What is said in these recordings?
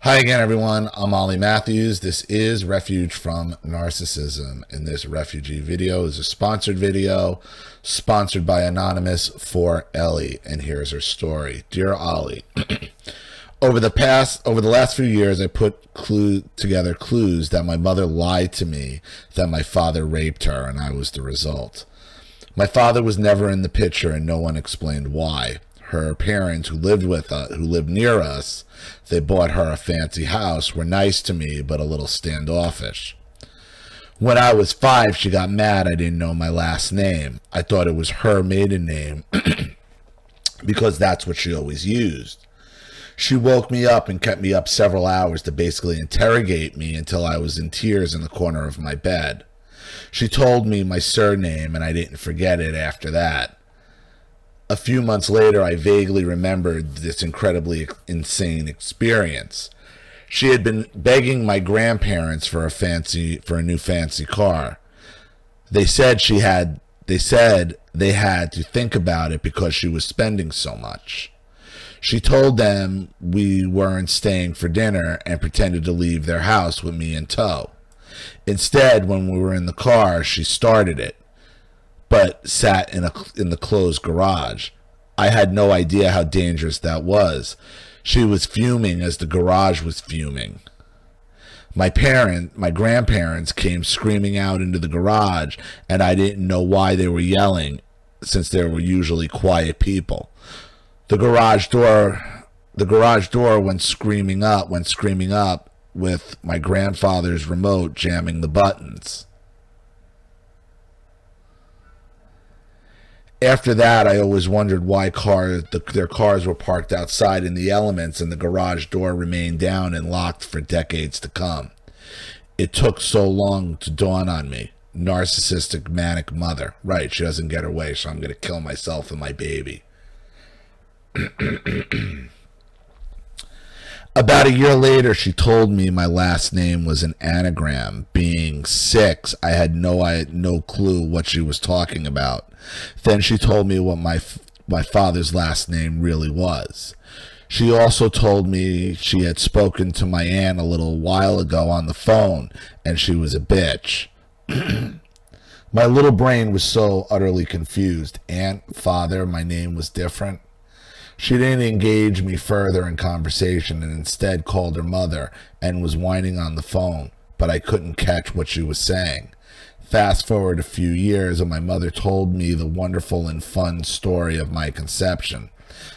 Hi again, everyone. I'm Ollie Matthews. This is Refuge from Narcissism, and this refugee video is a sponsored video sponsored by Anonymous for Ellie, and here's her story. Dear Ollie, over the last few years, I put together clues that my mother lied to me that my father raped her, and I was the result. My father was never in the picture, and no one explained why. Her parents, who lived near us, they bought her a fancy house, were nice to me, but a little standoffish. When I was 5, she got mad I didn't know my last name. I thought it was her maiden name because that's what she always used. She woke me up and kept me up several hours to basically interrogate me until I was in tears in the corner of my bed. She told me my surname, and I didn't forget it after that. A few months later, I vaguely remembered this incredibly insane experience. She had been begging my grandparents for a new fancy car. They said they had to think about it because she was spending so much. She told them we weren't staying for dinner and pretended to leave their house with me in tow. Instead, when we were in the car, she started it, but sat in the closed garage. I had no idea how dangerous that was. She was fuming as the garage was fuming. My grandparents came screaming out into the garage, and I didn't know why they were yelling, since they were usually quiet people. The garage door went screaming up with my grandfather's remote jamming the buttons. After that, I always wondered why their cars were parked outside in the elements and the garage door remained down and locked for decades to come. It took so long to dawn on me. Narcissistic, manic mother. Right, she doesn't get her way, so I'm going to kill myself and my baby. About a year later, she told me my last name was an anagram. Being 6, I had no clue what she was talking about. Then she told me what my father's last name really was. She also told me she had spoken to my aunt a little while ago on the phone, and she was a bitch. My little brain was so utterly confused. Aunt, father, my name was different. She didn't engage me further in conversation and instead called her mother and was whining on the phone, but I couldn't catch what she was saying. Fast forward a few years, and my mother told me the wonderful and fun story of my conception.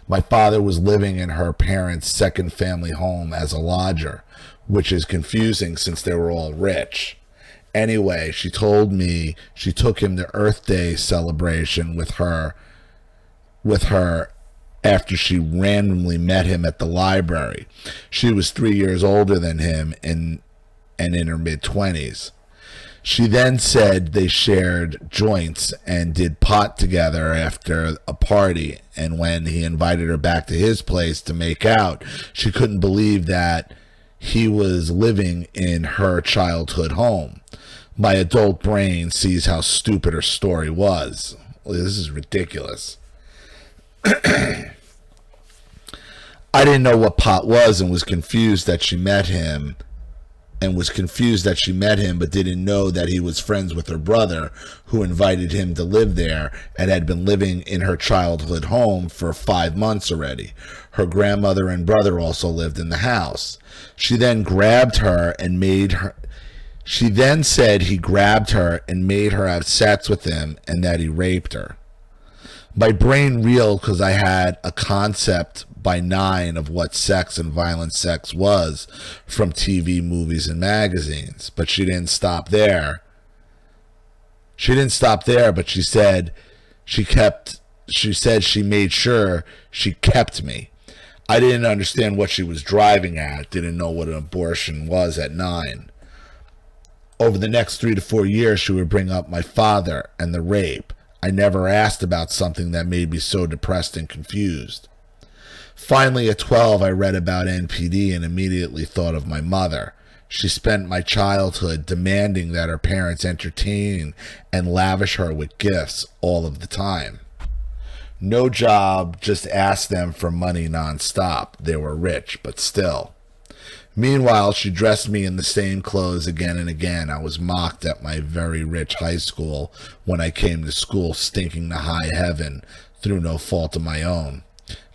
My father was living in her parents' second family home as a lodger, which is confusing since they were all rich. Anyway, she told me she took him to Earth Day celebration with her after she randomly met him at the library. She was 3 years older than him and in her mid-20s. She then said they shared joints and did pot together after a party, and when he invited her back to his place to make out, she couldn't believe that he was living in her childhood home. My adult brain sees how stupid her story was. This is ridiculous. I didn't know what pot was and was confused that she met him but didn't know that he was friends with her brother, who invited him to live there and had been living in her childhood home for 5 months already. Her grandmother and brother also lived in the house. She then said he grabbed her and made her have sex with him and that he raped her. My brain reeled because I had a concept by 9 of what sex and violent sex was from TV, movies, and magazines. But she didn't stop there. But she said she made sure she kept me. I didn't understand what she was driving at, didn't know what an abortion was at 9. Over the next 3 to 4 years, she would bring up my father and the rape. I never asked about something that made me so depressed and confused. Finally, at 12, I read about NPD and immediately thought of my mother. She spent my childhood demanding that her parents entertain and lavish her with gifts all of the time. No job, just ask them for money nonstop. They were rich, but still. Meanwhile, she dressed me in the same clothes again and again. I was mocked at my very rich high school when I came to school stinking to high heaven through no fault of my own.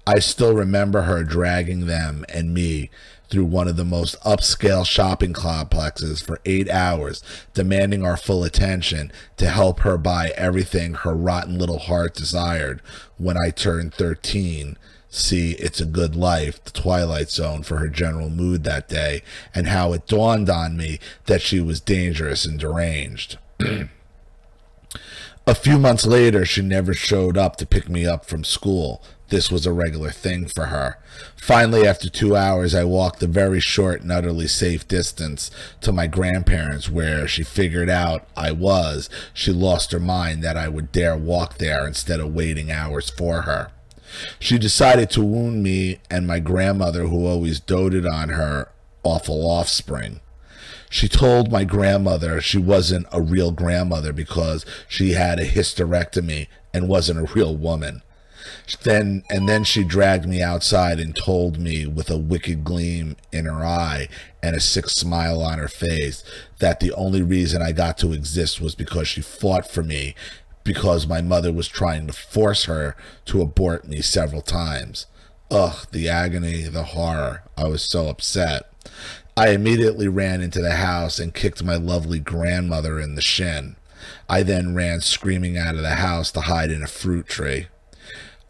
I still remember her dragging them and me through one of the most upscale shopping complexes for 8 hours, demanding our full attention to help her buy everything her rotten little heart desired. When I turned 13, see It's a Good Life, The Twilight Zone, for her general mood that day, and how it dawned on me that she was dangerous and deranged. A few months later, she never showed up to pick me up from school. This was a regular thing for her. Finally, after 2 hours, I walked the very short and utterly safe distance to my grandparents, where she figured out I was. She lost her mind that I would dare walk there instead of waiting hours for her. She decided to wound me and my grandmother, who always doted on her awful offspring. She told my grandmother she wasn't a real grandmother because she had a hysterectomy and wasn't a real woman. Then she dragged me outside and told me with a wicked gleam in her eye and a sick smile on her face that the only reason I got to exist was because she fought for me, because my mother was trying to force her to abort me several times. Ugh, the agony, the horror. I was so upset. I immediately ran into the house and kicked my lovely grandmother in the shin. I then ran screaming out of the house to hide in a fruit tree.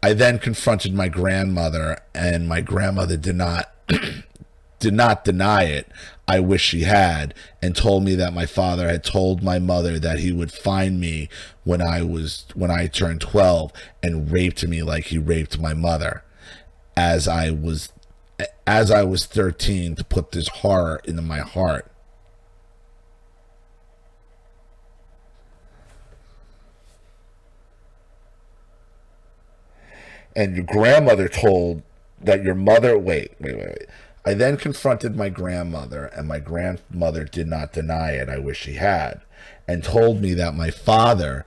I then confronted my grandmother, and my grandmother did not deny it. I wish she had, and told me that my father had told my mother that he would find me when I turned 12 and raped me like he raped my mother, as I was 13, to put this horror into my heart. And your grandmother told that your mother, wait. I then confronted my grandmother, and my grandmother did not deny it. I wish she had, and told me that my father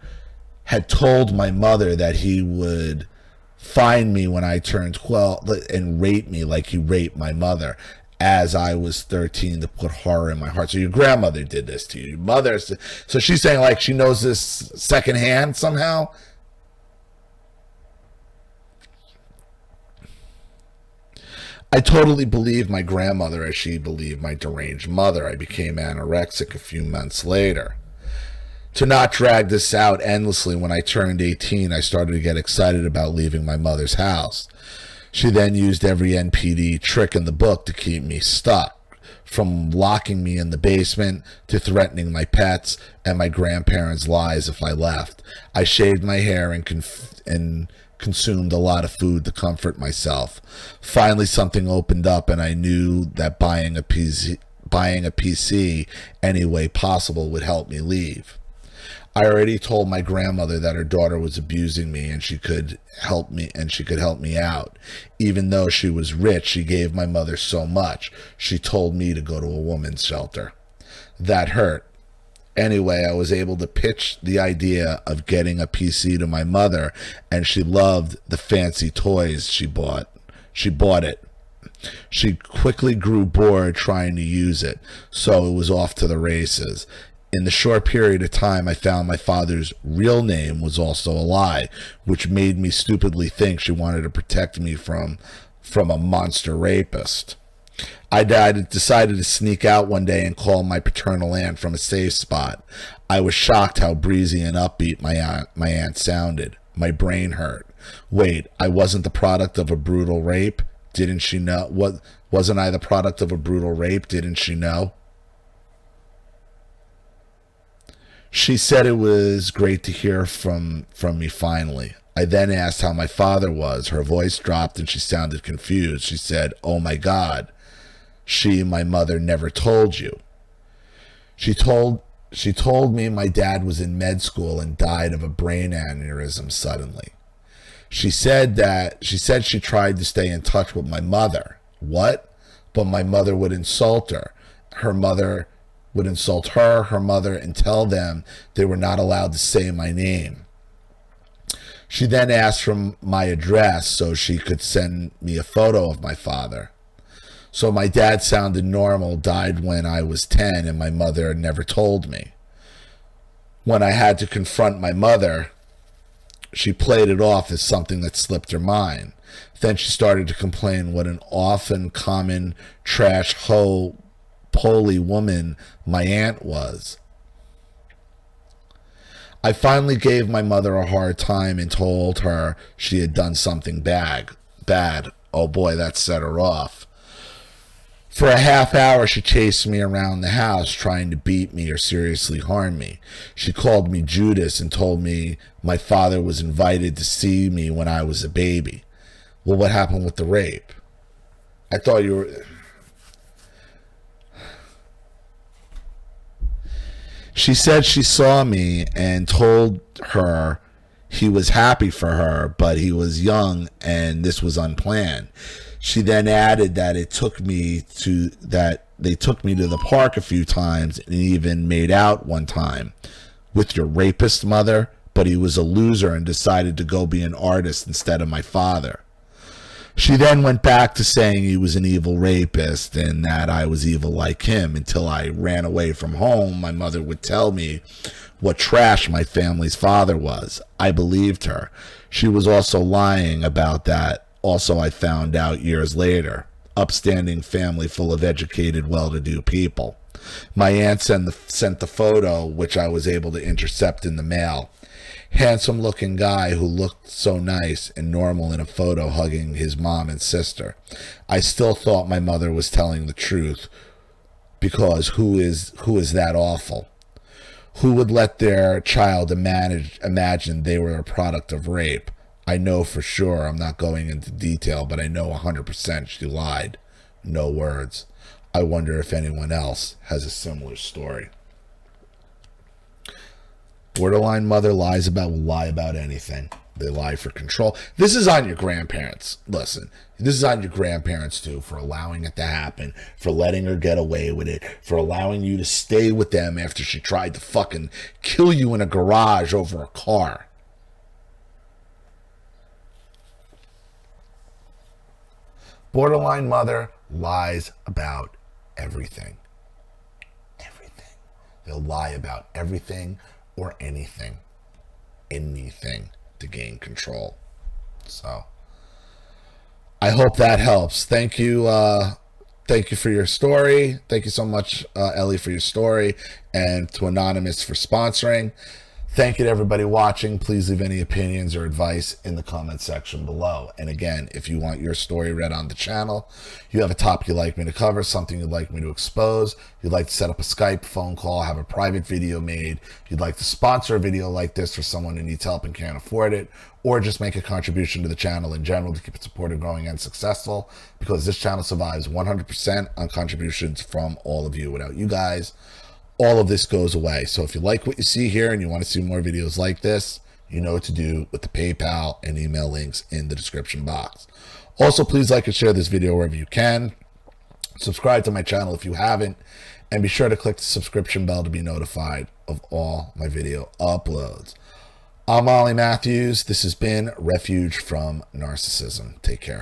had told my mother that he would find me when I turned 12 and rape me like he raped my mother, as I was 13, to put horror in my heart. So your grandmother did this to you. Your mother, so she's saying like she knows this secondhand somehow. I totally believed my grandmother as she believed my deranged mother. I became anorexic a few months later. To not drag this out endlessly, when I turned 18, I started to get excited about leaving my mother's house. She then used every NPD trick in the book to keep me stuck, from locking me in the basement to threatening my pets and my grandparents' lies if I left. I shaved my hair and consumed a lot of food to comfort myself. Finally, something opened up, and I knew that buying a PC any way possible would help me leave. I already told my grandmother that her daughter was abusing me, and she could help me out. Even though she was rich, she gave my mother so much. She told me to go to a woman's shelter. That hurt. Anyway, I was able to pitch the idea of getting a PC to my mother, and she loved the fancy toys she bought. She bought it. She quickly grew bored trying to use it, so it was off to the races. In the short period of time, I found my father's real name was also a lie, which made me stupidly think she wanted to protect me from a monster rapist. I decided to sneak out one day and call my paternal aunt from a safe spot. I was shocked how breezy and upbeat my aunt sounded. My brain hurt. Wait, I wasn't the product of a brutal rape? Didn't she know? Wasn't I the product of a brutal rape? Didn't she know? She said it was great to hear from me finally. I then asked how my father was. Her voice dropped and she sounded confused. She said, "Oh my God. My mother, never told you." She told me my dad was in med school and died of a brain aneurysm suddenly. She said she tried to stay in touch with my mother. What? But my mother would insult her. Her mother would insult her mother, and tell them they were not allowed to say my name. She then asked for my address so she could send me a photo of my father. So my dad sounded normal, died when I was 10, and my mother never told me. When I had to confront my mother, she played it off as something that slipped her mind. Then she started to complain what an often common trash hoe poly woman my aunt was. I finally gave my mother a hard time and told her she had done something bad. Oh boy, that set her off. For a half hour, she chased me around the house trying to beat me or seriously harm me. She called me Judas and told me my father was invited to see me when I was a baby. Well, what happened with the rape? I thought you were... She said she saw me and told her he was happy for her, but he was young and this was unplanned. She then added that they took me to the park a few times and even made out one time with your rapist mother, but he was a loser and decided to go be an artist instead of my father. She then went back to saying he was an evil rapist and that I was evil like him. Until I ran away from home, my mother would tell me what trash my family's father was. I believed her. She was also lying about that. Also, I found out years later. Upstanding family full of educated, well-to-do people. My aunt sent the photo, which I was able to intercept in the mail. Handsome-looking guy who looked so nice and normal in a photo hugging his mom and sister. I still thought my mother was telling the truth, because who is that awful? Who would let their child imagine they were a product of rape? I know for sure, I'm not going into detail, but I know 100% she lied. No words. I wonder if anyone else has a similar story. Borderline mother will lie about anything. They lie for control. This is on your grandparents. Listen, this is on your grandparents too, for allowing it to happen, for letting her get away with it, for allowing you to stay with them after she tried to fucking kill you in a garage over a car. Borderline mother lies about everything. Everything. They'll lie about everything or anything to gain control. So I hope that helps. Thank you for your story. Thank you so much, Ellie, for your story, and to Anonymous for sponsoring. Thank you to everybody watching. Please leave any opinions or advice in the comment section below. And again, if you want your story read on the channel, you have a topic you'd like me to cover, something you'd like me to expose, you'd like to set up a Skype phone call, have a private video made, you'd like to sponsor a video like this for someone who needs help and can't afford it, or just make a contribution to the channel in general to keep it supported, growing, and successful, because this channel survives 100% on contributions from all of you. Without you guys, all of this goes away. So if you like what you see here and you want to see more videos like this, you know what to do with the PayPal and email links in the description box. Also, please like and share this video wherever you can. Subscribe to my channel if you haven't, and be sure to click the subscription bell to be notified of all my video uploads. I'm Ollie Matthews. This has been Refuge from Narcissism. Take care.